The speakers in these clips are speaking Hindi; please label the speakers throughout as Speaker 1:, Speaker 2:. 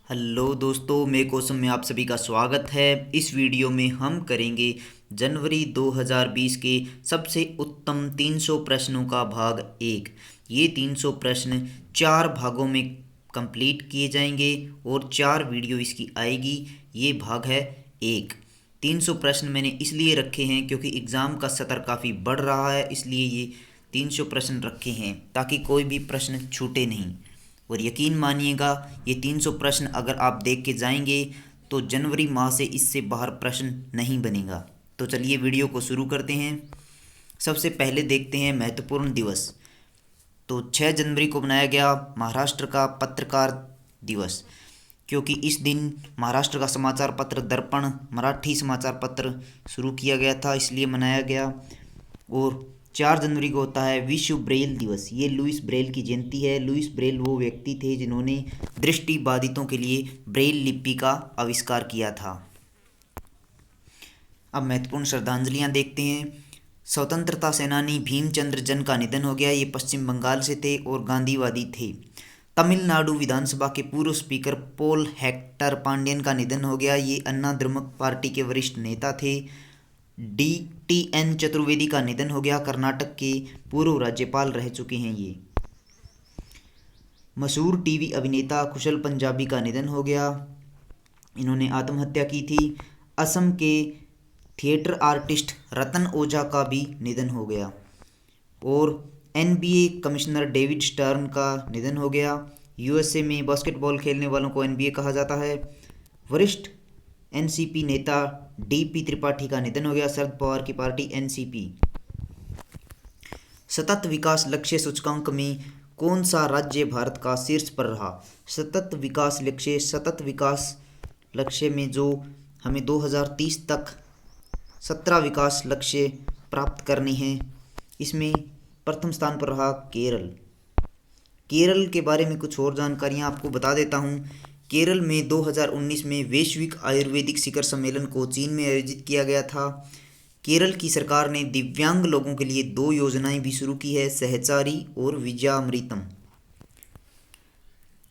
Speaker 1: हेलो दोस्तों, मैं कौसम में आप सभी का स्वागत है। इस वीडियो में हम करेंगे जनवरी 2020 के सबसे उत्तम 300 प्रश्नों का भाग एक। ये 300 प्रश्न चार भागों में कंप्लीट किए जाएंगे और चार वीडियो इसकी आएगी। ये भाग है एक। 300 प्रश्न मैंने इसलिए रखे हैं क्योंकि एग्ज़ाम का सत्र काफ़ी बढ़ रहा है, इसलिए ये 300 प्रश्न रखे हैं ताकि कोई भी प्रश्न छूटे नहीं। और यकीन मानिएगा, ये 300 प्रश्न अगर आप देख के जाएंगे तो जनवरी माह से इससे बाहर प्रश्न नहीं बनेगा। तो चलिए वीडियो को शुरू करते हैं। सबसे पहले देखते हैं महत्वपूर्ण दिवस। तो 6 जनवरी को मनाया गया महाराष्ट्र का पत्रकार दिवस, क्योंकि इस दिन महाराष्ट्र का समाचार पत्र दर्पण मराठी समाचार पत्र शुरू किया गया था, इसलिए मनाया गया। और 4 जनवरी को होता है विश्व ब्रेल दिवस। ये लुइस ब्रेल की जयंती है। लुइस ब्रेल वो व्यक्ति थे जिन्होंने दृष्टिबाधितों के लिए ब्रेल लिपि का आविष्कार किया था। अब महत्वपूर्ण श्रद्धांजलियां देखते हैं। स्वतंत्रता सेनानी भीमचंद्र जन का निधन हो गया। ये पश्चिम बंगाल से थे और गांधीवादी थे। तमिलनाडु विधानसभा के पूर्व स्पीकर पॉल हेक्टर पांडियन का निधन हो गया। ये अन्ना द्रमुक पार्टी के वरिष्ठ नेता थे। DTN चतुर्वेदी का निधन हो गया। कर्नाटक के पूर्व राज्यपाल रह चुके हैं ये। मशहूर टीवी अभिनेता कुशल पंजाबी का निधन हो गया। इन्होंने आत्महत्या की थी। असम के थिएटर आर्टिस्ट रतन ओझा का भी निधन हो गया। और NBA कमिश्नर डेविड स्टर्न का निधन हो गया। USA में बास्केटबॉल खेलने वालों को NBA कहा जाता है। वरिष्ठ NCP नेता DP त्रिपाठी का निधन हो गया। शरद पवार की पार्टी NCP। सतत विकास लक्ष्य सूचकांक में कौन सा राज्य भारत का शीर्ष पर रहा? सतत विकास लक्ष्य में जो हमें 2030 तक 17 विकास लक्ष्य प्राप्त करने हैं, इसमें प्रथम स्थान पर रहा केरल। केरल के बारे में कुछ और जानकारियां आपको बता देता हूं। केरल में 2019 में वैश्विक आयुर्वेदिक शिखर सम्मेलन को चीन में आयोजित किया गया था। केरल की सरकार ने दिव्यांग लोगों के लिए 2 योजनाएं भी शुरू की है, सहचारी और विजयामृतम।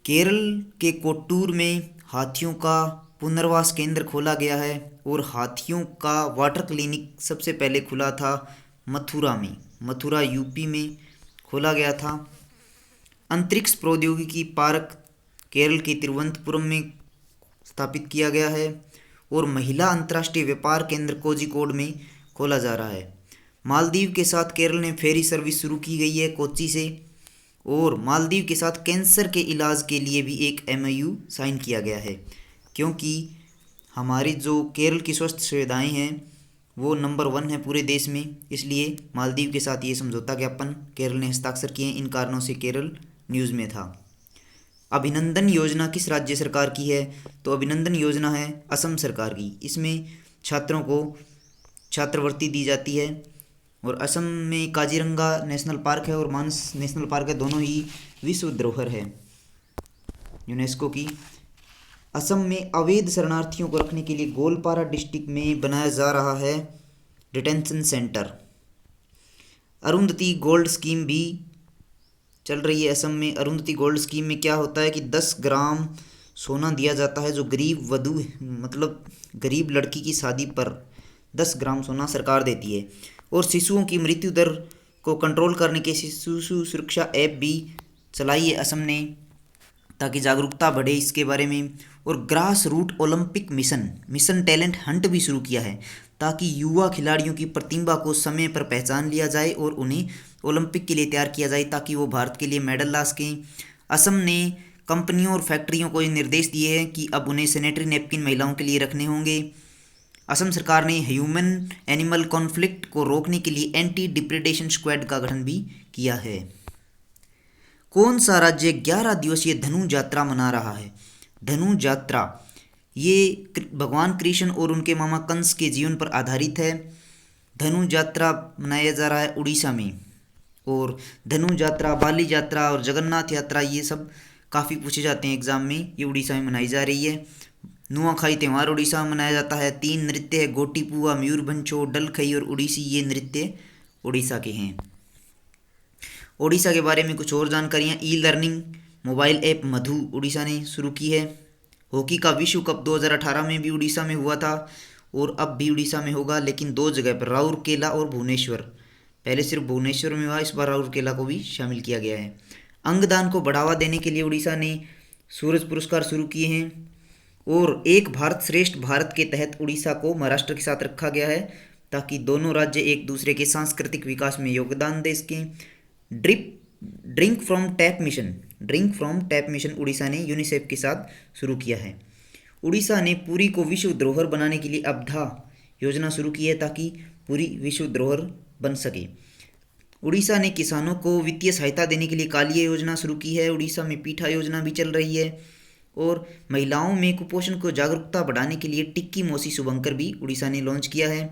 Speaker 1: केरल के कोट्टूर में हाथियों का पुनर्वास केंद्र खोला गया है और हाथियों का वाटर क्लिनिक सबसे पहले खुला था मथुरा में। मथुरा यूपी में खोला गया था। अंतरिक्ष प्रौद्योगिकी पार्क केरल के तिरुवनंतपुरम में स्थापित किया गया है। और महिला अंतर्राष्ट्रीय व्यापार केंद्र कोझिकोड में खोला जा रहा है। मालदीव के साथ केरल ने फेरी सर्विस शुरू की गई है कोच्चि से। और मालदीव के साथ कैंसर के इलाज के लिए भी एक MOU साइन किया गया है, क्योंकि हमारी जो केरल की स्वास्थ्य सुविधाएं हैं वो नंबर 1 है पूरे देश में, इसलिए मालदीव के साथ ये समझौता ज्ञापन केरल ने हस्ताक्षर किए हैं। इन कारणों से केरल न्यूज़ में था। अभिनंदन योजना किस राज्य सरकार की है? तो अभिनंदन योजना है असम सरकार की। इसमें छात्रों को छात्रवृत्ति दी जाती है। और असम में काजीरंगा नेशनल पार्क है और मानस नेशनल पार्क है, दोनों ही विश्व धरोहर है यूनेस्को की। असम में अवैध शरणार्थियों को रखने के लिए गोलपारा डिस्ट्रिक्ट में बनाया जा रहा है detention centre. Arundhati gold scheme भी चल रही है असम में। अरुंधति गोल्ड स्कीम में क्या होता है कि 10 ग्राम सोना दिया जाता है, जो गरीब वधू मतलब गरीब लड़की की शादी पर 10 ग्राम सोना सरकार देती है। और शिशुओं की मृत्यु दर को कंट्रोल करने के शिशु सुरक्षा ऐप भी चलाई है असम ने, ताकि जागरूकता बढ़े इसके बारे में। और grass root Olympic mission talent hunt भी शुरू किया है, ताकि युवा खिलाड़ियों की प्रतिभा को समय पर पहचान लिया जाए और उन्हें ओलंपिक के लिए तैयार किया जाए, ताकि वो भारत के लिए मेडल ला सकें। असम ने कंपनियों और फैक्ट्रियों को ये निर्देश दिए हैं कि अब उन्हें सैनिटरी नैपकिन महिलाओं के लिए रखने होंगे। असम सरकार ने ह्यूमन एनिमल कॉन्फ्लिक्ट को रोकने के लिए एंटी डिप्रेडेशन स्क्वाड का गठन भी किया है। कौन सा राज्य 11 दिवसीय धनु यात्रा मना रहा है? धनु यात्रा ये भगवान कृष्ण और उनके मामा कंस के जीवन पर आधारित है। धनु यात्रा मनाया जा रहा है उड़ीसा में। और धनु यात्रा, बाली यात्रा और जगन्नाथ यात्रा ये सब काफ़ी पूछे जाते हैं एग्जाम में। ये उड़ीसा में मनाई जा रही है। नुआखाई त्यौहार उड़ीसा में मनाया जाता है। 3 नृत्य है, गोटीपुआ, मयूरभंजो, डलखई और उड़ीसी। ये नृत्य उड़ीसा के हैं। उड़ीसा के बारे में कुछ और जानकारियाँ। ई लर्निंग मोबाइल ऐप मधु उड़ीसा ने शुरू की है। हॉकी का विश्व कप 2018 में भी उड़ीसा में हुआ था और अब भी उड़ीसा में होगा, लेकिन दो जगह पर, राउरकेला और भुवनेश्वर। पहले सिर्फ भुवनेश्वर में हुआ, इस बार राउरकेला को भी शामिल किया गया है। अंगदान को बढ़ावा देने के लिए उड़ीसा ने सूरज पुरस्कार शुरू किए हैं और एक भारत श्रेष्ठ भारत के तहत उड़ीसा को महाराष्ट्र के साथ रखा गया है ताकि दोनों राज्य एक दूसरे के सांस्कृतिक विकास में योगदान दे सकें। Drink from tap mission Orissa ने यूनिसेफ के साथ शुरू किया है। उड़ीसा ने पुरी को विश्व धरोहर बनाने के लिए अब्धा योजना शुरू की है ताकि पुरी विश्व धरोहर बन सके। उड़ीसा ने किसानों को वित्तीय सहायता देने के लिए कालिया योजना शुरू की है। उड़ीसा में पीठा योजना भी चल रही है और महिलाओं में कुपोषण को जागरूकता बढ़ाने के लिए टिक्की मौसी शुभंकर भी उड़ीसा ने लॉन्च किया है।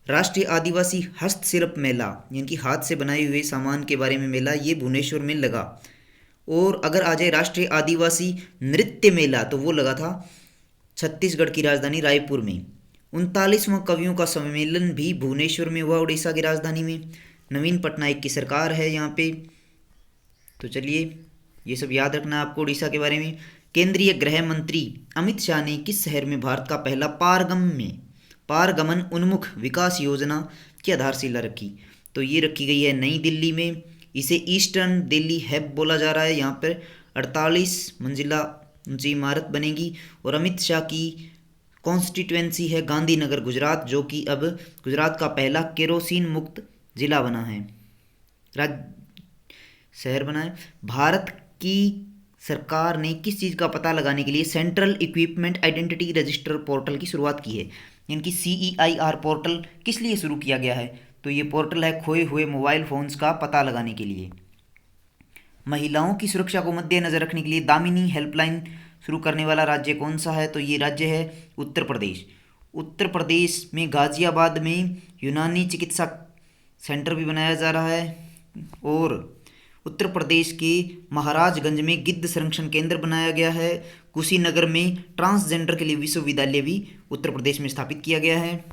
Speaker 1: राष्ट्रीय आदिवासी हस्तशिल्प मेला, यानी कि हाथ से बनाए हुए सामान के बारे में मेला, ये भुवनेश्वर में लगा। और अगर आ जाए राष्ट्रीय आदिवासी नृत्य मेला, तो वो लगा था छत्तीसगढ़ की राजधानी रायपुर में। 39वां कवियों का सम्मेलन भी भुवनेश्वर में हुआ, उड़ीसा की राजधानी में। नवीन पटनायक की सरकार है यहाँ पे। तो चलिए, ये सब याद रखना आपको उड़ीसा के बारे में। केंद्रीय गृह मंत्री अमित शाह ने किस शहर में भारत का पहला पारगमन उन्मुख विकास योजना की आधारशिला रखी? तो ये रखी गई है नई दिल्ली में। इसे ईस्टर्न दिल्ली हब बोला जा रहा है। यहाँ पर 48 मंजिला ऊंची इमारत बनेगी और अमित शाह की कॉन्स्टिट्यूएंसी है गांधीनगर, गुजरात, जो कि अब गुजरात का पहला केरोसिन मुक्त जिला बना है, शहर बना है। भारत की सरकार ने किस चीज़ का पता लगाने के लिए central equipment identity register portal की शुरुआत की है? यानी कि CEIR पोर्टल किस लिए शुरू किया गया है? तो ये पोर्टल है खोए हुए मोबाइल फ़ोन्स का पता लगाने के लिए। महिलाओं की सुरक्षा को मद्देनजर रखने के लिए दामिनी हेल्पलाइन शुरू करने वाला राज्य कौन सा है? तो ये राज्य है उत्तर प्रदेश। उत्तर प्रदेश में गाजियाबाद में यूनानी चिकित्सा सेंटर भी बनाया जा रहा है और उत्तर प्रदेश के महाराजगंज में गिद्ध संरक्षण केंद्र बनाया गया है। कुशीनगर में ट्रांसजेंडर के लिए विश्वविद्यालय भी उत्तर प्रदेश में स्थापित किया गया है।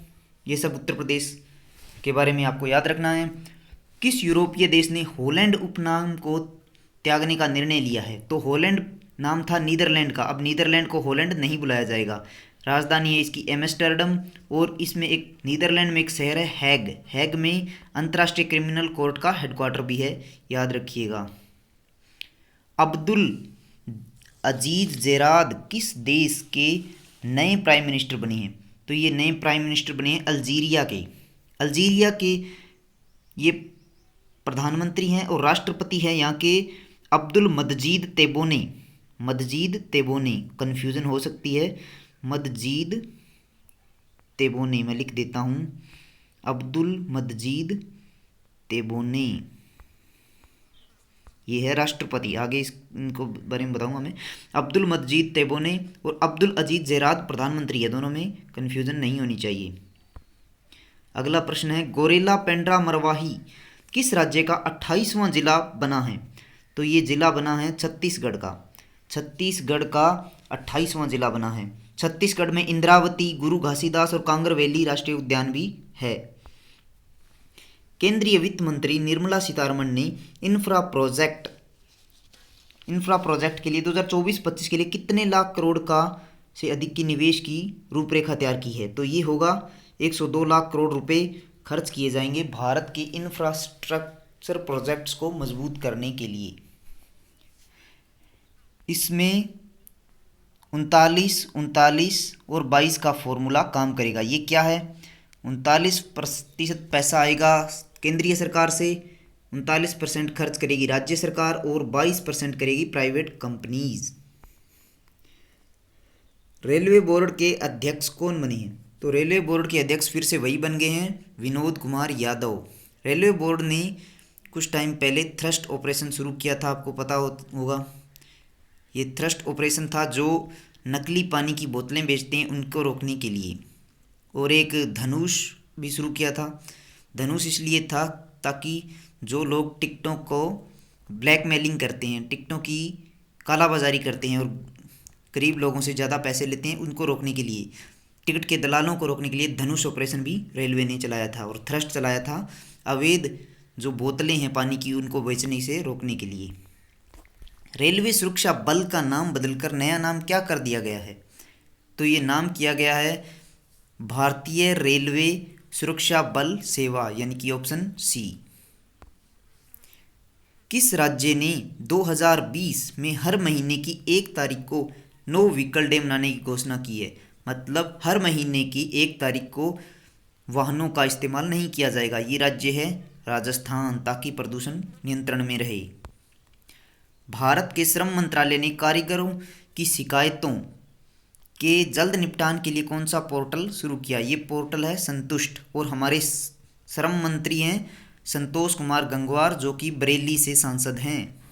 Speaker 1: ये सब उत्तर प्रदेश के बारे में आपको याद रखना है। किस यूरोपीय देश ने हॉलैंड उपनाम को त्यागने का निर्णय लिया है? तो हॉलैंड नाम था नीदरलैंड का, अब नीदरलैंड को हॉलैंड नहीं बुलाया जाएगा। राजधानी है इसकी एम्स्टर्डम और इसमें एक नीदरलैंड में एक शहर है हैग। हैग में अंतर्राष्ट्रीय क्रिमिनल कोर्ट का हेडक्वार्टर भी है, याद रखिएगा। अब्दुल अजीज जेराद किस देश के नए प्राइम मिनिस्टर बने हैं? तो ये नए प्राइम मिनिस्टर बने हैं अल्जीरिया के ये प्रधानमंत्री हैं और राष्ट्रपति हैं यहाँ के अब्दुल मजीद तेबोने, कन्फ्यूज़न हो सकती है, मजीद तेबोने मैं लिख देता हूँ, अब्दुल मजीद तेबोने ये है राष्ट्रपति। आगे इनको बारे में बताऊंगा मैं। अब्दुल मजीद तेबोने और अब्दुल अजीज जेराद प्रधानमंत्री है, दोनों में कन्फ्यूज़न नहीं होनी चाहिए। अगला प्रश्न है गोरेला पेंड्रा मरवाही किस राज्य का 28वां जिला बना है? तो ये जिला बना है छत्तीसगढ़ का 28वां जिला बना है। छत्तीसगढ़ में इंद्रावती, गुरु घासीदास और कांगर वैली राष्ट्रीय उद्यान भी है। केंद्रीय वित्त मंत्री निर्मला सीतारमण ने इंफ्रा प्रोजेक्ट के लिए 2024-25 के लिए कितने लाख करोड़ का से अधिक की निवेश की रूपरेखा तैयार की है? तो ये होगा 102 लाख करोड़ रुपए खर्च किए जाएंगे भारत के इंफ्रास्ट्रक्चर प्रोजेक्ट्स को मजबूत करने के लिए। इसमें 39 और 22 का फॉर्मूला काम करेगा। ये क्या है? 39% पैसा आएगा केंद्रीय सरकार से, 39% खर्च करेगी राज्य सरकार और 22% करेगी प्राइवेट कंपनीज। रेलवे बोर्ड के अध्यक्ष कौन बने हैं? तो रेलवे बोर्ड के अध्यक्ष फिर से वही बन गए हैं, विनोद कुमार यादव। रेलवे बोर्ड ने कुछ टाइम पहले थ्रस्ट ऑपरेशन शुरू किया था, आपको पता होगा। ये थ्रस्ट ऑपरेशन था जो नकली पानी की बोतलें बेचते हैं उनको रोकने के लिए। और एक धनुष भी शुरू किया था। धनुष इसलिए था ताकि जो लोग टिकटों को ब्लैकमेलिंग करते हैं, टिकटों की कालाबाजारी करते हैं और गरीब लोगों से ज़्यादा पैसे लेते हैं, उनको रोकने के लिए, टिकट के दलालों को रोकने के लिए धनुष ऑपरेशन भी रेलवे ने चलाया था। और थ्रस्ट चलाया था अवैध जो बोतलें हैं पानी की उनको बेचने से रोकने के लिए। रेलवे सुरक्षा बल का नाम बदलकर नया नाम क्या कर दिया गया है? तो ये नाम किया गया है भारतीय रेलवे सुरक्षा बल सेवा, यानी कि ऑप्शन सी। किस राज्य ने 2020 में हर महीने की 1 तारीख को नो व्हीकल डे मनाने की घोषणा की है? मतलब हर महीने की 1 तारीख को वाहनों का इस्तेमाल नहीं किया जाएगा। ये राज्य है राजस्थान, ताकि प्रदूषण नियंत्रण में रहे। भारत के श्रम मंत्रालय ने कारीगरों की शिकायतों के जल्द निपटान के लिए कौन सा पोर्टल शुरू किया? ये पोर्टल है संतुष्ट, और हमारे श्रम मंत्री हैं संतोष कुमार गंगवार, जो कि बरेली से सांसद हैं।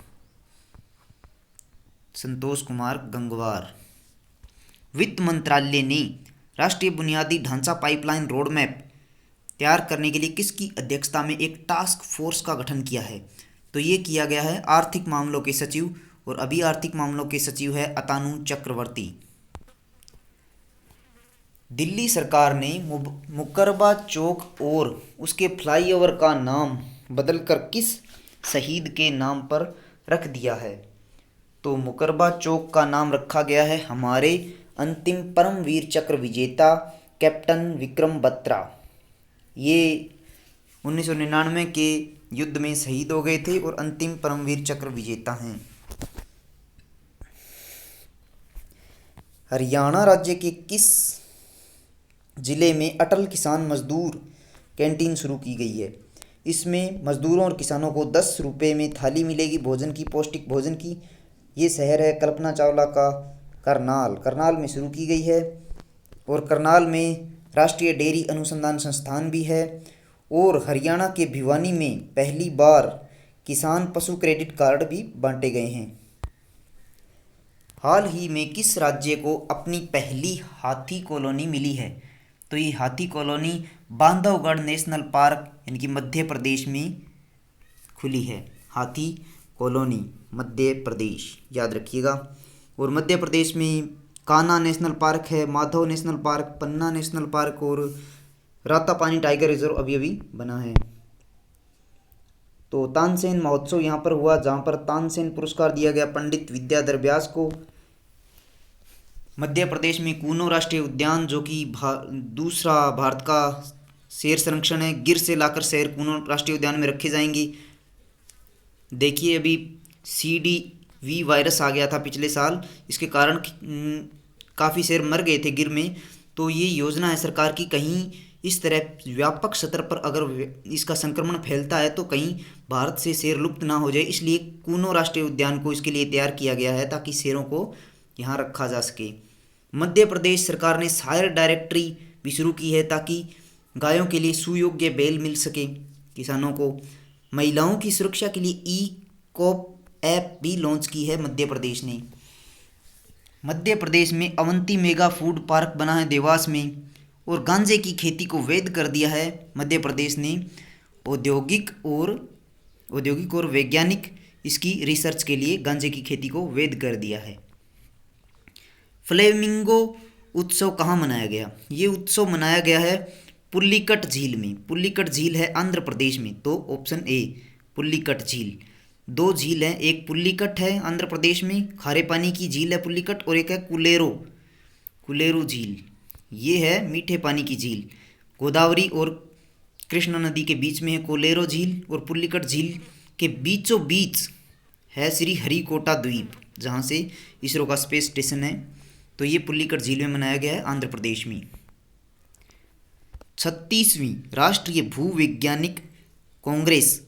Speaker 1: संतोष कुमार गंगवार। वित्त मंत्रालय ने राष्ट्रीय बुनियादी ढांचा पाइपलाइन रोडमैप तैयार करने के लिए किसकी अध्यक्षता में एक टास्क फोर्स का गठन किया है? तो ये किया गया है आर्थिक मामलों के सचिव, और अभी आर्थिक मामलों के सचिव है अतानु चक्रवर्ती। दिल्ली सरकार ने मुकरबा चौक और उसके फ्लाईओवर का नाम बदलकर किस शहीद के नाम पर रख दिया है? तो मुकरबा चौक का नाम रखा गया है हमारे अंतिम परमवीर चक्र विजेता कैप्टन विक्रम बत्रा। ये 1999 के युद्ध में शहीद हो गए थे और अंतिम परमवीर चक्र विजेता हैं। हरियाणा राज्य के किस जिले में अटल किसान मजदूर कैंटीन शुरू की गई है? इसमें मजदूरों और किसानों को 10 रुपये में थाली मिलेगी भोजन की, पौष्टिक भोजन की। ये शहर है कल्पना चावला का करनाल, करनाल में शुरू की गई है। और करनाल में राष्ट्रीय डेयरी अनुसंधान संस्थान भी है। और हरियाणा के भिवानी में पहली बार किसान पशु क्रेडिट कार्ड भी बांटे गए हैं। हाल ही में किस राज्य को अपनी पहली हाथी कॉलोनी मिली है? तो ये हाथी कॉलोनी बांधवगढ़ नेशनल पार्क, यानी कि मध्य प्रदेश में खुली है। हाथी कॉलोनी मध्य प्रदेश, याद रखिएगा। और मध्य प्रदेश में कान्हा नेशनल पार्क है, माधव नेशनल पार्क, पन्ना नेशनल पार्क और रातापानी टाइगर रिजर्व अभी अभी बना है। तो तानसेन महोत्सव यहाँ पर हुआ, जहाँ पर तानसेन पुरस्कार दिया गया पंडित विद्याधर व्यास को। मध्य प्रदेश में कूनो राष्ट्रीय उद्यान, जो कि दूसरा भारत का शेर संरक्षण है, गिर से लाकर शेर कूनो राष्ट्रीय उद्यान में रखे जाएंगे। देखिए अभी CDV वायरस आ गया था पिछले साल, इसके कारण काफ़ी शेर मर गए थे गिर में। तो ये योजना है सरकार की, कहीं इस तरह व्यापक स्तर पर अगर इसका संक्रमण फैलता है तो कहीं भारत से शेर लुप्त ना हो जाए, इसलिए कूनो राष्ट्रीय उद्यान को इसके लिए तैयार किया गया है ताकि शेरों को यहाँ रखा जा सके। मध्य प्रदेश सरकार ने सायर डायरेक्टरी भी शुरू की है ताकि गायों के लिए सुयोग्य बैल मिल सके किसानों को। महिलाओं की सुरक्षा के लिए ई-कोप ऐप भी लॉन्च की है मध्य प्रदेश ने। मध्य प्रदेश में अवंती मेगा फूड पार्क बना है देवास में। और गांजे की खेती को वैध कर दिया है मध्य प्रदेश ने। औद्योगिक और वैज्ञानिक इसकी रिसर्च के लिए गांजे की खेती को वैध कर दिया है। फ्लेमिंगो उत्सव कहाँ मनाया गया? ये उत्सव मनाया गया है पुल्लिकट झील में। पुल्लिकट झील है आंध्र प्रदेश में, तो ऑप्शन ए पुल्लिकट झील। 2 झील हैं, एक पुल्लिकट है आंध्र प्रदेश में, खारे पानी की झील है पुल्लिकट, और एक है कुलेरो झील, ये है मीठे पानी की झील। गोदावरी और कृष्णा नदी के बीच में है कोलेरो झील, और पुल्लिकट झील के बीचों बीच है श्री हरिकोटा द्वीप, जहाँ से इसरो का स्पेस स्टेशन है। तो ये पुल्लिकट झील में मनाया गया है आंध्र प्रदेश में। 36वीं राष्ट्रीय भूवैज्ञानिक कांग्रेस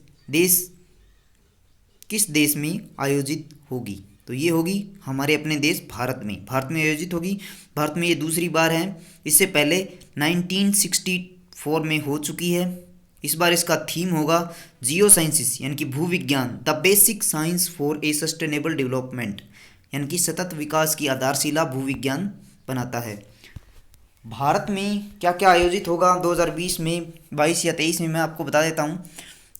Speaker 1: किस देश में आयोजित होगी? तो ये होगी हमारे अपने देश भारत में आयोजित होगी। भारत में ये दूसरी बार है, इससे पहले 1964 में हो चुकी है। इस बार इसका थीम होगा जियो साइंसिस, यानी कि भूविज्ञान, the basic science for a sustainable development, यानी कि सतत विकास की आधारशिला भूविज्ञान बनाता है। भारत में क्या क्या आयोजित होगा 2020 में, 22 या 23 में, मैं आपको बता देता हूँ।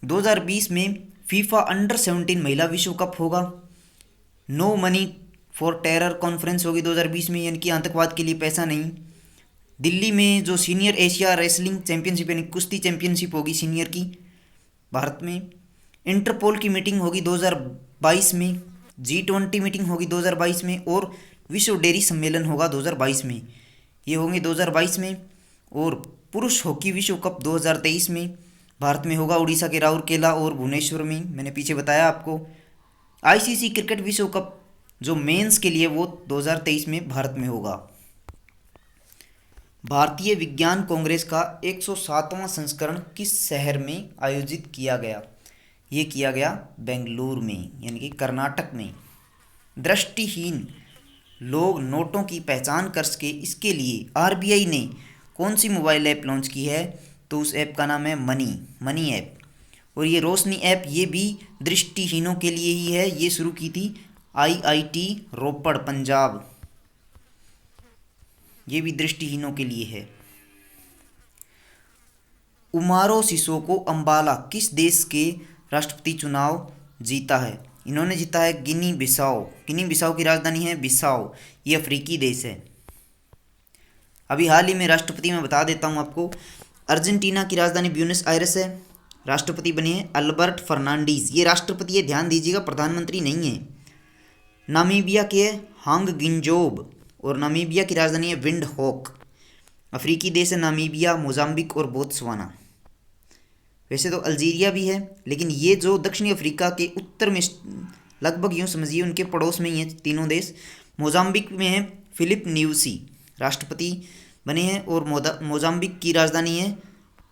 Speaker 1: 2020 में फीफा अंडर 17 महिला विश्व कप होगा। No money for terror conference होगी 2020 में, यानी कि आतंकवाद के लिए पैसा नहीं। दिल्ली में जो सीनियर एशिया रेसलिंग चैंपियनशिप यानी कुश्ती चैंपियनशिप होगी सीनियर की भारत में। इंटरपोल की मीटिंग होगी 2022 में। G20 मीटिंग होगी 2022 में, और विश्व डेयरी सम्मेलन होगा 2022 में, ये होंगे 2022 में। और पुरुष हॉकी विश्व कप 2023 में भारत में होगा, उड़ीसा के राउरकेला और भुवनेश्वर में, मैंने पीछे बताया आपको। आईसीसी क्रिकेट विश्व कप जो मेंस के लिए वो 2023 में भारत में होगा। भारतीय विज्ञान कांग्रेस का 107वां संस्करण किस शहर में आयोजित किया गया? ये किया गया बेंगलुरु में, यानी कि कर्नाटक में। दृष्टिहीन लोग नोटों की पहचान कर सके, इसके लिए आरबीआई ने कौन सी मोबाइल ऐप लॉन्च की है? तो उस ऐप का नाम है मनी ऐप। और ये रोशनी ऐप, ये भी दृष्टिहीनों के लिए ही है, ये शुरू की थी आईआईटी रोपड़ पंजाब, ये भी दृष्टिहीनों के लिए है। उमारो सिसोको अंबाला किस देश के राष्ट्रपति चुनाव जीता है? इन्होंने जीता है गिनी बिसाओ। गिनी बिसाओ की राजधानी है बिसाओ, ये अफ्रीकी देश है। अभी हाल ही में राष्ट्रपति मैं बता देता हूँ आपको, अर्जेंटीना की राजधानी ब्यूनस आयरस है, राष्ट्रपति बने हैं अल्बर्ट फर्नांडीज, ये राष्ट्रपति है, ध्यान दीजिएगा, प्रधानमंत्री नहीं है। नामीबिया के हांग गिंजोब, और नामीबिया की राजधानी है विंड हॉक। अफ्रीकी देश है नामीबिया, मोजाम्बिक और बोत्सवाना। वैसे तो अल्जीरिया भी है, लेकिन ये जो दक्षिणी अफ्रीका के उत्तर में, लगभग यूँ समझिए उनके पड़ोस में ही है तीनों देश। मोजाम्बिक में है फिलिप न्यूसी, राष्ट्रपति बने हैं, और मोजाम्बिक की राजधानी है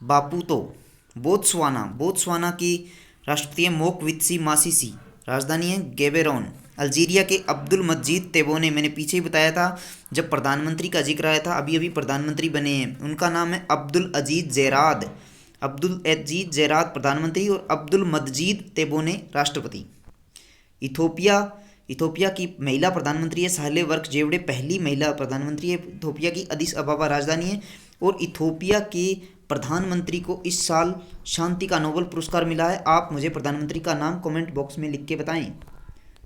Speaker 1: बापूतो। बोत्सवाना की राष्ट्रपति है मोकवित्सी मासिसी, राजधानी है गेबेरोन। अल्जीरिया के अब्दुल मजीद तेबोने, मैंने पीछे ही बताया था जब प्रधानमंत्री का जिक्र आया था, अभी अभी प्रधानमंत्री बने हैं, उनका नाम है अब्दुल अजीज जेराद प्रधानमंत्री, और अब्दुल मजीद तेबोने राष्ट्रपति। इथोपिया की महिला प्रधानमंत्री है साहले वर्क जेवड़े, पहली महिला प्रधानमंत्री है इथोपिया की, अदिस अबाबा राजधानी है। और इथोपिया के प्रधानमंत्री को इस साल शांति का नोबेल पुरस्कार मिला है। आप मुझे प्रधानमंत्री का नाम कमेंट बॉक्स में लिख के बताएं।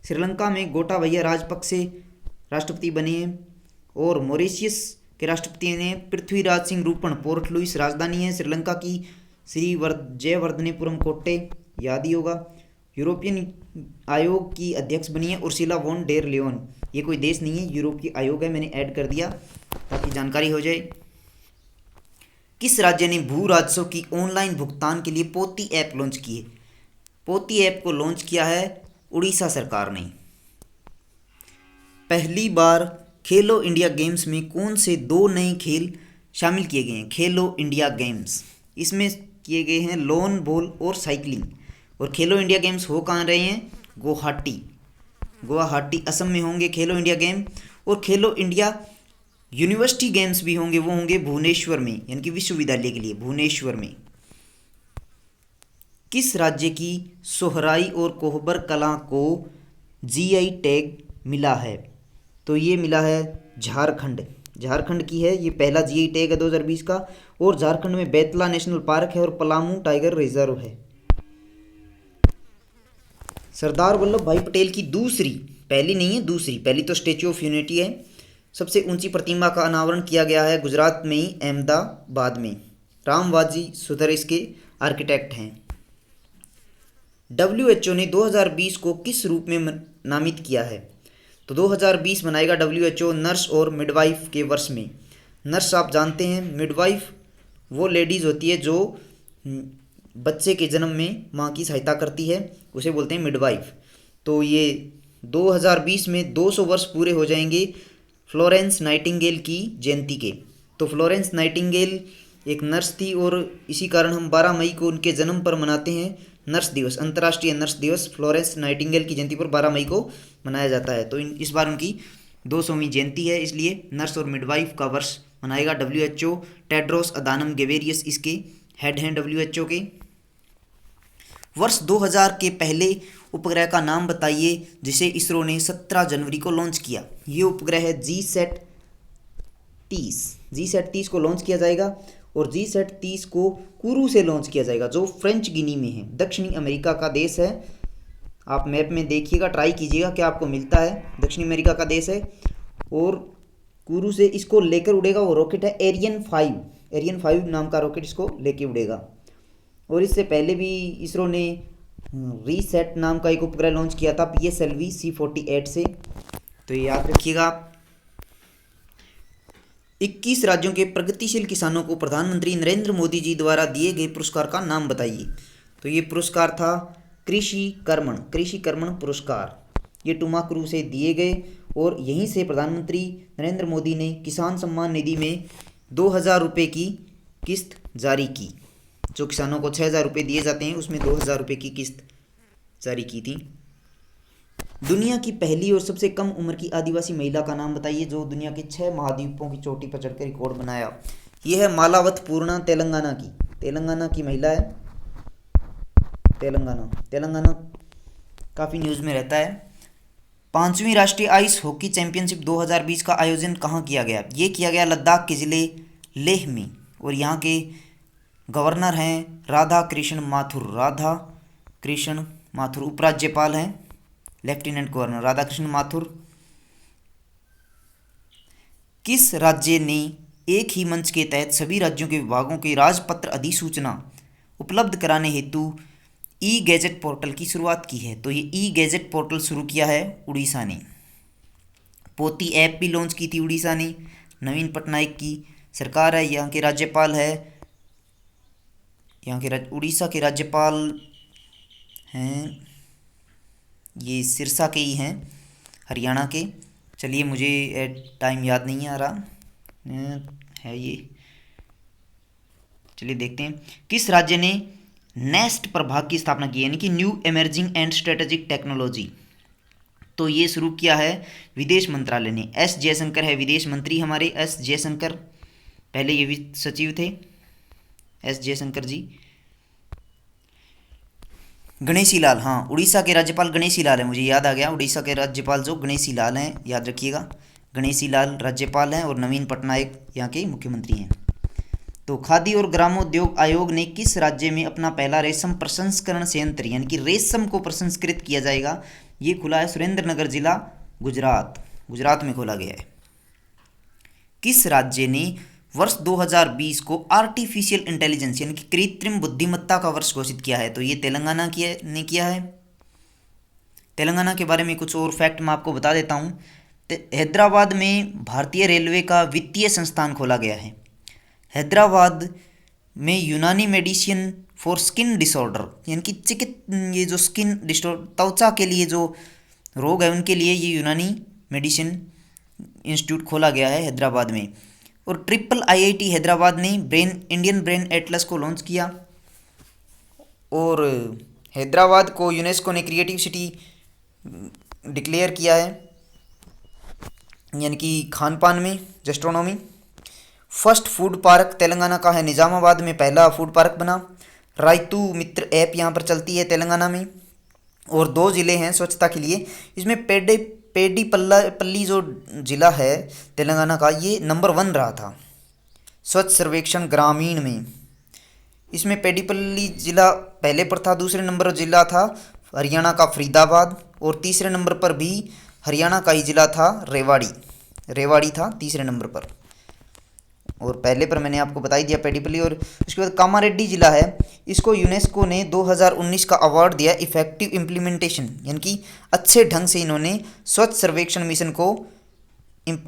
Speaker 1: श्रीलंका में गोटाबया राजपक्षे राष्ट्रपति बने हैं, और मॉरिशस के राष्ट्रपति ने पृथ्वीराज सिंह रूपन, पोर्ट लुइस राजधानी है श्रीलंका की, श्री जयवर्धनेपुरम कोट्टे, याद ही होगा। यूरोपियन आयोग की अध्यक्ष बनी है उर्सुला वॉन डेर लियोन, ये कोई देश नहीं है, यूरोपीय आयोग है, मैंने ऐड कर दिया ताकि जानकारी हो जाए। किस राज्य ने भू राजस्व की ऑनलाइन भुगतान के लिए पोती ऐप लॉन्च की है? पोती ऐप को लॉन्च किया है उड़ीसा सरकार ने। पहली बार खेलो इंडिया गेम्स में कौन से 2 नए खेल शामिल किए गए हैं? खेलो इंडिया गेम्स, इसमें किए गए हैं लॉन बॉल और साइकिलिंग। और खेलो इंडिया गेम्स हो कहाँ रहे हैं? गुवाहाटी असम में होंगे खेलो इंडिया गेम। और खेलो इंडिया यूनिवर्सिटी गेम्स भी होंगे, वो होंगे भुवनेश्वर में, यानी कि विश्वविद्यालय के लिए भुवनेश्वर में। किस राज्य की सोहराई और कोहबर कला को जीआई टैग मिला है? तो ये मिला है झारखंड की है, ये पहला जीआई टैग है 2020 का। और झारखंड में बेतला नेशनल पार्क है और पलामू टाइगर रिजर्व है। सरदार वल्लभ भाई पटेल की पहली तो स्टेच्यू ऑफ यूनिटी है, सबसे ऊंची प्रतिमा का अनावरण किया गया है गुजरात में ही, अहमदाबाद में। रामवाजी सुधर इसके आर्किटेक्ट हैं। WHO ने 2020 को किस रूप में नामित किया है? तो 2020 मनाएगा WHO नर्स और मिडवाइफ के वर्ष में। नर्स आप जानते हैं, मिडवाइफ वो लेडीज़ होती है जो बच्चे के जन्म में माँ की सहायता करती है, उसे बोलते हैं मिडवाइफ। तो ये 2020 में 200 वर्ष पूरे हो जाएंगे फ्लोरेंस नाइटिंगेल की जयंती के। तो फ्लोरेंस नाइटिंगेल एक नर्स थी, और इसी कारण हम 12 मई को उनके जन्म पर मनाते हैं नर्स दिवस, अंतर्राष्ट्रीय नर्स दिवस। फ्लोरेंस नाइटिंगेल की जयंती पर 12 मई को मनाया जाता है। तो इस बार उनकी 200वीं जयंती है, इसलिए नर्स और मिडवाइफ का वर्ष मनाएगा WHO। टेड्रोस अदानम गेब्रेयेसस इसके हेड हैं WHO के। वर्ष 2000 के पहले उपग्रह का नाम बताइए जिसे इसरो ने 17 जनवरी को लॉन्च किया। ये उपग्रह है GSAT-30 को लॉन्च किया जाएगा, और GSAT-30 को कुरू से लॉन्च किया जाएगा जो फ्रेंच गिनी में है, दक्षिणी अमेरिका का देश है। आप मैप में देखिएगा, ट्राई कीजिएगा क्या आपको मिलता है, दक्षिणी अमेरिका का देश है। और कुरू से इसको लेकर उड़ेगा वो रॉकेट है एरियन 5 नाम का रॉकेट इसको लेके उड़ेगा। और इससे पहले भी इसरो ने रीसेट नाम का एक उपग्रह लॉन्च किया था PSLV C-48 से, तो ये याद रखिएगा। 21 राज्यों के प्रगतिशील किसानों को प्रधानमंत्री नरेंद्र मोदी जी द्वारा दिए गए पुरस्कार का नाम बताइए। तो ये पुरस्कार था कृषि कर्मण पुरस्कार। ये टुमाक्रू से दिए गए और यहीं से प्रधानमंत्री नरेंद्र मोदी ने किसान सम्मान निधि में 2,000 रुपये की किस्त जारी की। जो किसानों को 6,000 रुपये दिए जाते हैं उसमें 2,000 रुपये की किस्त जारी की थी। दुनिया की पहली और सबसे कम उम्र की आदिवासी महिला का नाम बताइए जो दुनिया के 6 महाद्वीपों की चोटी पर चढ़कर रिकॉर्ड बनाया। यह है मालावत पूर्णा, तेलंगाना की महिला है। तेलंगाना काफ़ी न्यूज़ में रहता है। 5वीं राष्ट्रीय आइस हॉकी चैंपियनशिप 2020 का आयोजन कहाँ किया गया? ये किया गया लद्दाख के ज़िले लेह में, और यहाँ के गवर्नर हैं राधा कृष्ण माथुर। उपराज्यपाल हैं लेफ्टिनेंट गवर्नर राधा कृष्ण माथुर। किस राज्य ने एक ही मंच के तहत सभी राज्यों के विभागों के राजपत्र अधिसूचना उपलब्ध कराने हेतु ई गैजेट पोर्टल की शुरुआत की है? तो ये ई गैजेट पोर्टल शुरू किया है उड़ीसा ने। पोती ऐप भी लॉन्च की थी उड़ीसा ने। नवीन पटनायक की सरकार है, यहाँ के राज्यपाल है, उड़ीसा के राज्यपाल हैं, ये सिरसा के ही हैं, हरियाणा के। चलिए मुझे टाइम याद नहीं आ रहा है ये, चलिए देखते हैं। किस राज्य ने नेस्ट प्रभाग की स्थापना की, यानी कि new emerging and strategic technology? तो ये शुरू किया है विदेश मंत्रालय ने। एस जयशंकर है विदेश मंत्री हमारे, एस जयशंकर, पहले ये भी सचिव थे एस जयशंकर जी। गणेशी लाल, हाँ उड़ीसा के राज्यपाल गणेशी लाल है, मुझे याद आ गया। उड़ीसा के राज्यपाल जो गणेशी लाल हैं, याद रखिएगा, गणेशी लाल राज्यपाल हैं और नवीन पटनायक यहाँ के मुख्यमंत्री हैं। तो खादी और ग्रामोद्योग आयोग ने किस राज्य में अपना पहला रेशम प्रसंस्करण संयंत्र, यानी कि रेशम को प्रसंस्कृत किया जाएगा, ये खुला है? सुरेंद्रनगर जिला, गुजरात में खोला गया है। किस राज्य ने वर्ष 2020 को आर्टिफिशियल इंटेलिजेंस यानी कि कृत्रिम बुद्धिमत्ता का वर्ष घोषित किया है? तो ये तेलंगाना ने किया है। तेलंगाना के बारे में कुछ और फैक्ट मैं आपको बता देता हूँ। हैदराबाद में भारतीय रेलवे का वित्तीय संस्थान खोला गया है। हैदराबाद में यूनानी मेडिसिन फॉर स्किन डिसऑर्डर, यानी कि ये जो स्किन डिसऑर्डर, त्वचा के लिए जो रोग है उनके लिए ये यूनानी मेडिसिन इंस्टीट्यूट खोला गया है हैदराबाद में। और ट्रिपल IIT हैदराबाद ने इंडियन ब्रेन एटलस को लॉन्च किया। और हैदराबाद को यूनेस्को ने क्रिएटिव सिटी डिक्लेयर किया है, यानी कि खान पान में gastronomy. First food park Telangana का है निज़ामाबाद में, पहला फूड पार्क बना। रायतू मित्र ऐप यहाँ पर चलती है तेलंगाना में। और 2 ज़िले हैं स्वच्छता के लिए, इसमें पेडीपल्ली जो ज़िला है तेलंगाना का, ये नंबर 1 रहा था स्वच्छ सर्वेक्षण ग्रामीण में। इसमें पेडीपल्ली ज़िला पहले पर था। दूसरे नंबर ज़िला था हरियाणा का फरीदाबाद, और तीसरे नंबर पर भी हरियाणा का ही ज़िला था रेवाड़ी था तीसरे नंबर पर, और पहले पर मैंने आपको बता ही दिया पेडीपल्ली। और उसके बाद कामारेड्डी ज़िला है, इसको यूनेस्को ने 2019 का अवार्ड दिया इफेक्टिव इम्प्लीमेंटेशन, यानी कि अच्छे ढंग से इन्होंने स्वच्छ सर्वेक्षण मिशन को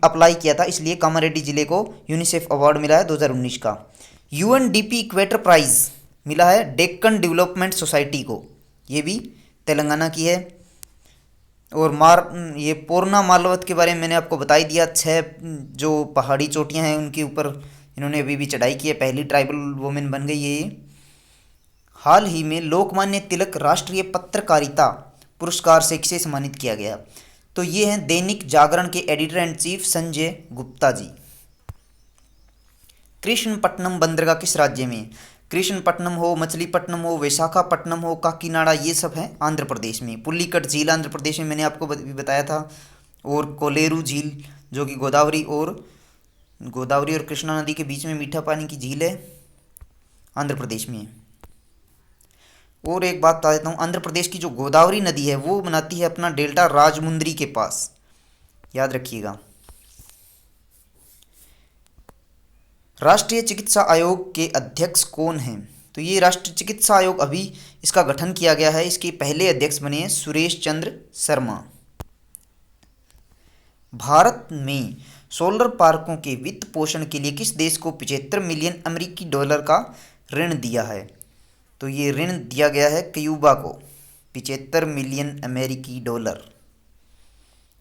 Speaker 1: अप्लाई किया था, इसलिए कामारेड्डी ज़िले को यूनिसेफ अवार्ड मिला है 2019 का। UNDP इक्वेटर प्राइज़ मिला है डेक्कन डेवलपमेंट सोसाइटी को, ये भी तेलंगाना की है। और ये पूर्णा मालवत के बारे में मैंने आपको बता ही दिया। 6 जो पहाड़ी चोटियां हैं उनके ऊपर इन्होंने अभी भी चढ़ाई की है, पहली ट्राइबल वुमेन बन गई है ये। हाल ही में लोकमान्य तिलक राष्ट्रीय पत्रकारिता पुरस्कार से किसे सम्मानित किया गया? तो ये हैं दैनिक जागरण के editor in chief Sanjay Gupta ji. Krishnapatnam बंदरगाह किस राज्य में? कृष्णपट्टनम हो, मछलीपट्टनम हो, विशाखापट्टनम हो, काकीनाडा, ये सब हैं आंध्र प्रदेश में। पुल्लीकट झील आंध्र प्रदेश में, मैंने आपको बताया था। और कोलेरू झील जो कि गोदावरी और कृष्णा नदी के बीच में मीठा पानी की झील है, आंध्र प्रदेश में है। और एक बात बता देता हूँ, आंध्र प्रदेश की जो गोदावरी नदी है वो बनाती है अपना डेल्टा राजमुंद्री के पास, याद रखिएगा। राष्ट्रीय चिकित्सा आयोग के अध्यक्ष कौन हैं? तो ये राष्ट्रीय चिकित्सा आयोग अभी इसका गठन किया गया है। इसके पहले अध्यक्ष बने हैं सुरेश चंद्र शर्मा। भारत में सोलर पार्कों के वित्त पोषण के लिए किस देश को 75 मिलियन अमेरिकी डॉलर का ऋण दिया है? तो ये ऋण दिया गया है क्यूबा को 75 मिलियन अमेरिकी डॉलर,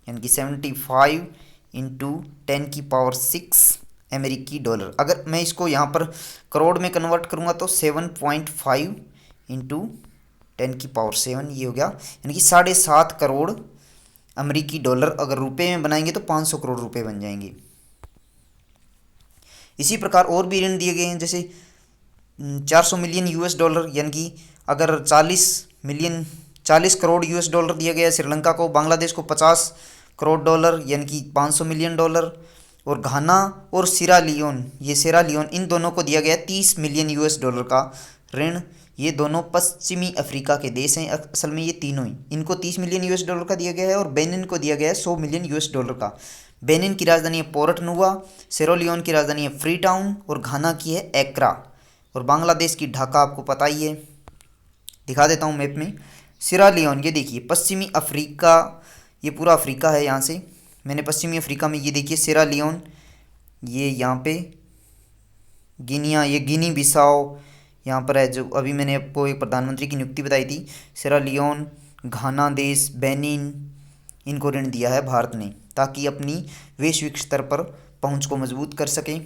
Speaker 1: यानी कि 75 इंटू 10⁶ अमेरिकी डॉलर। अगर मैं इसको यहाँ पर करोड़ में कन्वर्ट करूँगा तो 7.5 इंटू 10⁷ ये हो गया, यानी कि 7.5 करोड़ अमेरिकी डॉलर। अगर रुपए में बनाएंगे तो 500 करोड़ रुपए बन जाएंगे। इसी प्रकार और भी ऋण दिए गए हैं, जैसे 400 मिलियन यूएस डॉलर, यानी कि अगर 40 करोड़ यूएस डॉलर दिया गया है श्रीलंका को। बांग्लादेश को 50 करोड़ डॉलर, यानी कि 500 मिलियन डॉलर। और घाना और सिरा लियोन इन दोनों को दिया गया 30 मिलियन यूएस डॉलर का ऋण। ये दोनों पश्चिमी अफ्रीका के देश हैं। असल में ये तीनों ही, इनको 30 मिलियन यूएस डॉलर का दिया गया है और बेनिन को दिया गया है 100 मिलियन यूएस डॉलर का। बेनिन की राजधानी है पोर्ट नुआ, सेरालियोन की राजधानी है फ्री टाउन और घाना की है एक्रा, और बांग्लादेश की ढाका आपको पता ही है। दिखा देता हूँ मैप में। सिरालियोन, ये देखिए पश्चिमी अफ्रीका, ये पूरा अफ्रीका है। यहाँ से मैंने पश्चिमी अफ्रीका में ये देखिए सिरालियोन, ये यहाँ पे गिनिया, ये गिनी बिसाओ यहाँ पर है, जो अभी मैंने आपको एक प्रधानमंत्री की नियुक्ति बताई थी। सिरालियोन, घाना देश, बेनिन, इनको ऋण दिया है भारत ने ताकि अपनी वैश्विक स्तर पर पहुंच को मजबूत कर सकें।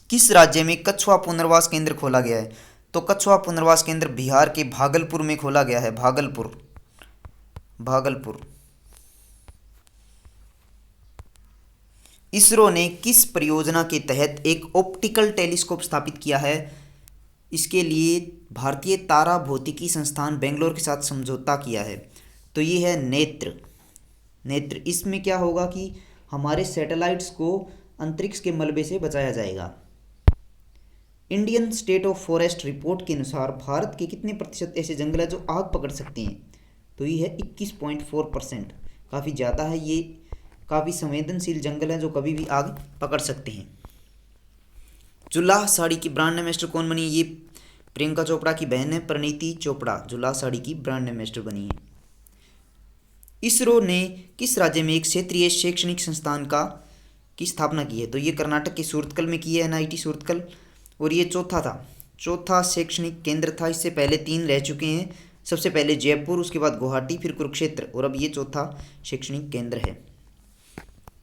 Speaker 1: किस राज्य में कछुआ पुनर्वास केंद्र खोला गया है? तो कछुआ पुनर्वास केंद्र बिहार के भागलपुर में खोला गया है। भागलपुर। इसरो ने किस परियोजना के तहत एक ऑप्टिकल टेलीस्कोप स्थापित किया है? इसके लिए भारतीय तारा भौतिकी संस्थान बेंगलोर के साथ समझौता किया है। तो ये है नेत्र। इसमें क्या होगा कि हमारे सैटेलाइट्स को अंतरिक्ष के मलबे से बचाया जाएगा। Indian state of forest report के अनुसार भारत के कितने प्रतिशत ऐसे जंगल हैं जो आग पकड़ सकते हैं? तो ये है 21.4%। काफ़ी ज़्यादा है। ये काफ़ी संवेदनशील जंगल हैं जो कभी भी आग पकड़ सकते हैं। जुलाह साड़ी की ब्रांड एम्बेसडर कौन बनी? ये प्रियंका चोपड़ा की बहन है परिणीति चोपड़ा, जुलाह साड़ी की ब्रांड एम्बेसडर बनी है। इसरो ने किस राज्य में एक क्षेत्रीय शैक्षणिक संस्थान की स्थापना की है? तो ये कर्नाटक के सूरतकल में की है, एनआईटी सूरतकल, और ये चौथा शैक्षणिक केंद्र था। इससे पहले 3 रह चुके हैं। सबसे पहले जयपुर, उसके बाद गुवाहाटी, फिर कुरुक्षेत्र, और अब ये चौथा शैक्षणिक केंद्र है।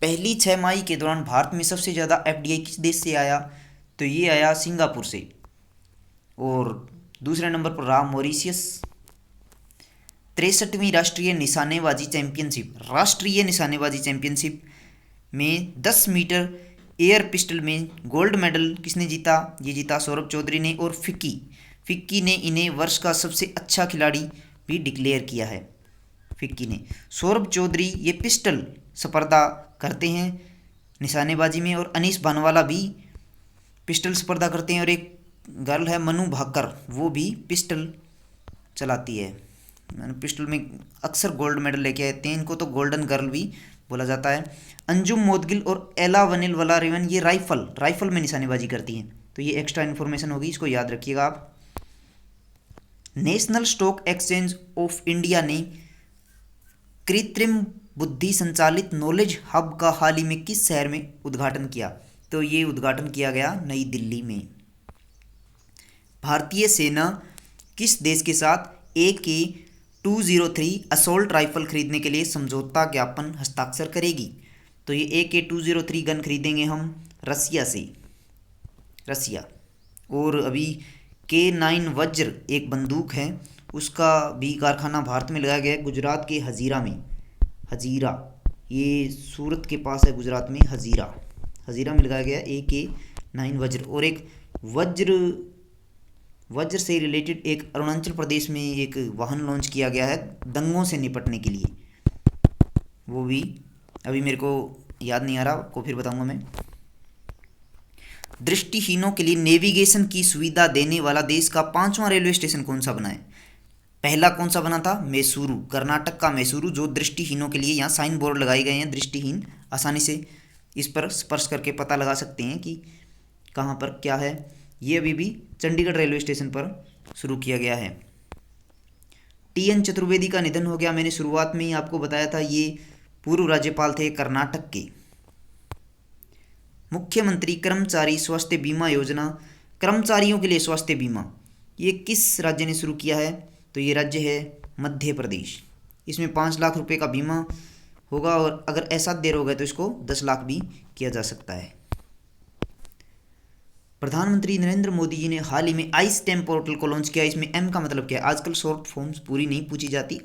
Speaker 1: पहली 6 माही के दौरान भारत में सबसे ज़्यादा एफडीआई किस देश से आया? तो ये आया सिंगापुर से, और दूसरे नंबर पर रहा मॉरिशियस। 63वीं राष्ट्रीय निशानेबाजी चैंपियनशिप में 10 मीटर एयर पिस्टल में गोल्ड मेडल किसने जीता? ये जीता सौरभ चौधरी ने, और फिक्की ने इन्हें वर्ष का सबसे अच्छा खिलाड़ी भी डिक्लेयर किया है। फिक्की ने। सौरभ चौधरी ये पिस्टल स्पर्धा करते हैं निशानेबाजी में, और अनीस भानवाला भी पिस्टल स्पर्धा करते हैं, और एक गर्ल है मनु भाकर, वो भी पिस्टल चलाती है। पिस्टल में अक्सर गोल्ड मेडल लेके आते हैं। इनको तो गोल्डन गर्ल भी बोला जाता है। अंजुम मोदगिल और एला वनिल वलारिवन ये राइफल में निशानेबाजी करती हैं। तो ये एक्स्ट्रा इन्फॉर्मेशन होगी, इसको याद रखिएगा आप। National stock exchange of India ने कृत्रिम बुद्धि संचालित नॉलेज हब का हाल ही में किस शहर में उद्घाटन किया? तो ये उद्घाटन किया गया नई दिल्ली में। भारतीय सेना किस देश के साथ AK-203 असॉल्ट राइफल खरीदने के लिए समझौता ज्ञापन हस्ताक्षर करेगी? तो ये AK-203 गन खरीदेंगे हम रसिया से। और अभी K9 वज्र एक बंदूक है, उसका भी कारखाना भारत में लगाया गया है, गुजरात के हजीरा में। ये सूरत के पास है, गुजरात में हजीरा में लगाया गया AK-9 वज्र। और एक वज्र से रिलेटेड एक अरुणाचल प्रदेश में एक वाहन लॉन्च किया गया है दंगों से निपटने के लिए। वो भी अभी मेरे को याद नहीं आ रहा, आपको फिर बताऊंगा मैं। दृष्टिहीनों के लिए नेविगेशन की सुविधा देने वाला देश का 5वां रेलवे स्टेशन कौन सा बना है? पहला कौन सा बना था? मैसूरू, कर्नाटक का मैसूरू, जो दृष्टिहीनों के लिए यहाँ साइन बोर्ड लगाए गए हैं। दृष्टिहीन आसानी से इस पर स्पर्श करके पता लगा सकते हैं कि कहाँ पर क्या है। ये अभी भी चंडीगढ़ रेलवे स्टेशन पर शुरू किया गया है। टी.एन. चतुर्वेदी का निधन हो गया। मैंने शुरुआत में ही आपको बताया था, ये पूर्व राज्यपाल थे कर्नाटक के। मुख्यमंत्री कर्मचारी स्वास्थ्य बीमा योजना, कर्मचारियों के लिए स्वास्थ्य बीमा, ये किस राज्य ने शुरू किया है? तो ये राज्य है मध्य प्रदेश। इसमें 5 लाख रुपए का बीमा होगा और अगर असाध्य रोग है तो इसको 10 लाख भी किया जा सकता है। प्रधानमंत्री नरेंद्र मोदी जी ने हाल ही में आई स्टैम्प पोर्टल को लॉन्च किया। इसमें एम का मतलब क्या है? आजकल शॉर्ट फॉर्म्स पूरी नहीं पूछी जाती,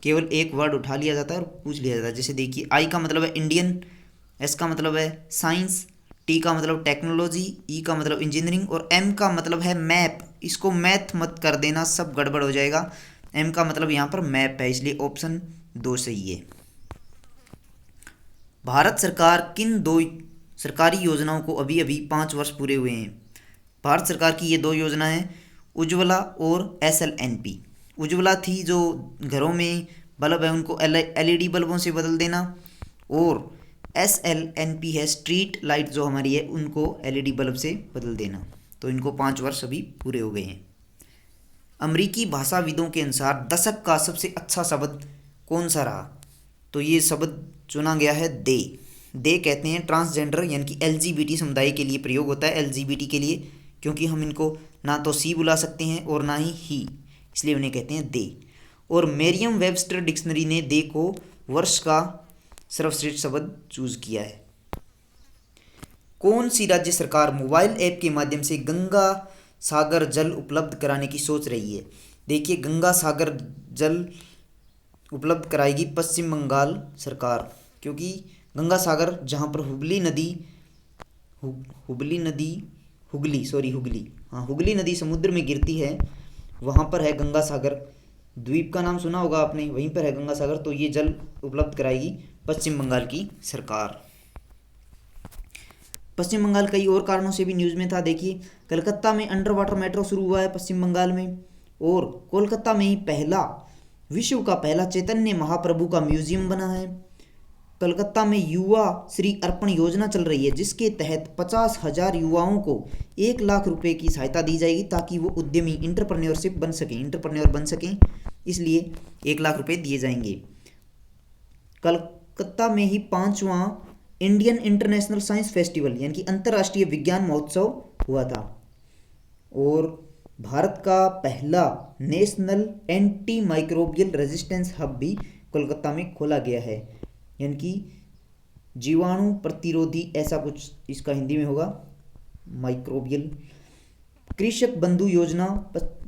Speaker 1: केवल एक वर्ड उठा लिया जाता है और पूछ लिया जाता है। जैसे देखिए, आई का मतलब है इंडियन, एस का मतलब है साइंस, टी का मतलब टेक्नोलॉजी, ई का मतलब इंजीनियरिंग और एम का मतलब है मैप। इसको मैथ मत कर देना, सब गड़बड़ हो जाएगा। एम का मतलब यहाँ पर मैप है, इसलिए ऑप्शन 2 सही है। भारत सरकार किन 2 सरकारी योजनाओं को अभी अभी 5 वर्ष पूरे हुए हैं? भारत सरकार की ये 2 योजना है, उज्ज्वला और SLNP। उज्ज्वला थी जो घरों में बल्ब है उनको LED बल्बों से बदल देना, और SLNP है स्ट्रीट लाइट जो हमारी है उनको LED बल्ब से बदल देना। तो इनको 5 वर्ष अभी पूरे हो गए हैं। अमेरिकी भाषाविदों के अनुसार दशक का सबसे अच्छा शब्द कौन सा रहा? तो ये शब्द चुना गया है दे कहते हैं ट्रांसजेंडर यानी कि LGBT समुदाय के लिए प्रयोग होता है, LGBT के लिए, क्योंकि हम इनको ना तो सी बुला सकते हैं और ना ही, इसलिए उन्हें कहते हैं दे। और मेरियम वेबस्टर डिक्शनरी ने दे को वर्ष का सर्वश्रेष्ठ शब्द चूज किया है। कौन सी राज्य सरकार मोबाइल ऐप के माध्यम से गंगा सागर जल उपलब्ध कराने की सोच रही है? देखिए, गंगा सागर जल उपलब्ध कराएगी पश्चिम बंगाल सरकार, क्योंकि गंगा सागर जहाँ पर हुगली नदी समुद्र में गिरती है, वहाँ पर है गंगा सागर। द्वीप का नाम सुना होगा आपने, वहीं पर है गंगा सागर। तो ये जल उपलब्ध कराएगी पश्चिम बंगाल की सरकार। पश्चिम बंगाल कई और कारणों से भी न्यूज़ में था। देखिए, कलकत्ता में अंडर वाटर मेट्रो शुरू हुआ है पश्चिम बंगाल में, और कोलकाता में ही विश्व का पहला चैतन्य महाप्रभु का म्यूजियम बना है। कलकत्ता में युवा श्री अर्पण योजना चल रही है, जिसके तहत 50,000 युवाओं को 1 लाख रुपए की सहायता दी जाएगी ताकि वो उद्यमी इंटरप्रेन्योर बन सकें, इसलिए 1 लाख रुपए दिए जाएंगे। कलकत्ता में ही 5वां इंडियन इंटरनेशनल साइंस फेस्टिवल यानी कि अंतर्राष्ट्रीय विज्ञान महोत्सव हुआ था। और भारत का पहला national anti microbial resistance hub भी कोलकाता में खोला गया है, यानी कि जीवाणु प्रतिरोधी, ऐसा कुछ इसका हिंदी में होगा, माइक्रोबियल। कृषक बंधु योजना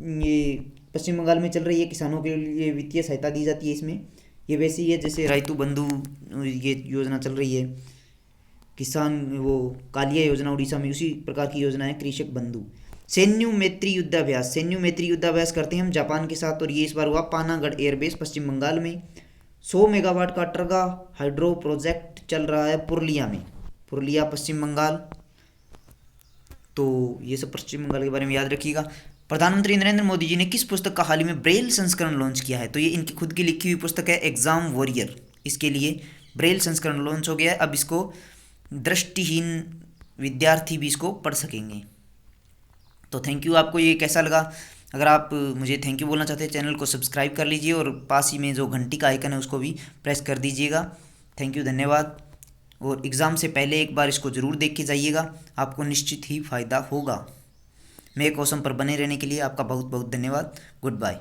Speaker 1: ये पश्चिम बंगाल में चल रही है, किसानों के लिए वित्तीय सहायता दी जाती है इसमें। ये वैसे ही है जैसे राइतु बंधु ये योजना चल रही है, किसान वो कालिया योजना उड़ीसा में, उसी प्रकार की योजना है कृषक बंधु। सैन्य मैत्री युद्धाभ्यास करते हैं हम जापान के साथ, और ये इस बार हुआ पानागढ़ एयरबेस पश्चिम बंगाल में। 100 मेगावाट का टरगा हाइड्रो प्रोजेक्ट चल रहा है पुरुलिया पश्चिम बंगाल। तो ये सब पश्चिम बंगाल के बारे में याद रखिएगा। प्रधानमंत्री नरेंद्र मोदी जी ने किस पुस्तक का हाल ही में ब्रेल संस्करण लॉन्च किया है? तो ये इनकी खुद की लिखी हुई पुस्तक है एग्जाम वॉरियर, इसके लिए ब्रेल संस्करण लॉन्च हो गया है। अब इसको दृष्टिहीन विद्यार्थी भी इसको पढ़ सकेंगे। तो थैंक यू। आपको ये कैसा लगा? अगर आप मुझे थैंक यू बोलना चाहते हैं, चैनल को सब्सक्राइब कर लीजिए और पास ही में जो घंटी का आइकन है उसको भी प्रेस कर दीजिएगा। थैंक यू, धन्यवाद। और एग्ज़ाम से पहले एक बार इसको ज़रूर देख के जाइएगा, आपको निश्चित ही फ़ायदा होगा। मेरे क्वेश्चन पर बने रहने के लिए आपका बहुत बहुत धन्यवाद। Good bye.